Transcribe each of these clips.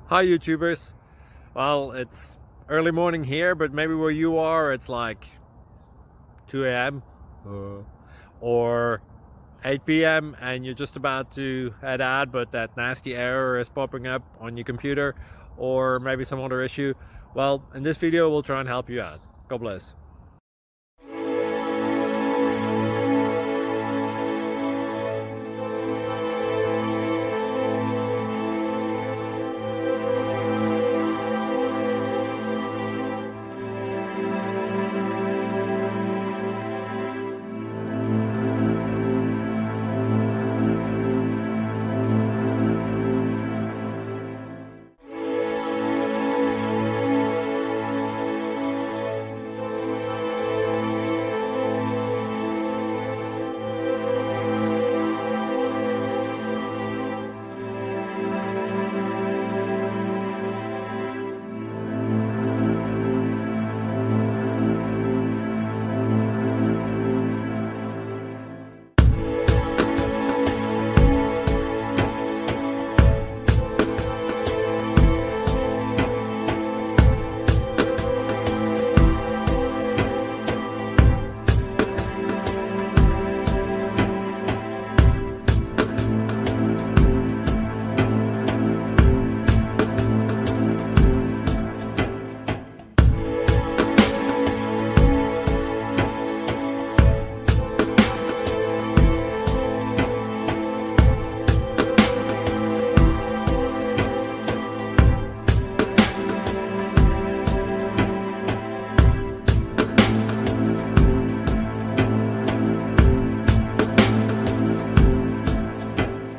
Hi YouTubers. Well, it's early morning here, but maybe where you are it's like 2 a.m. Or 8 p.m. and you're just about to head out, but that nasty error is popping up on your computer, or maybe some other issue. Well, in this video we'll try and help you out. God bless.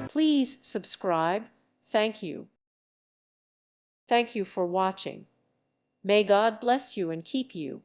Please subscribe. Thank you. Thank you for watching. May God bless you and keep you.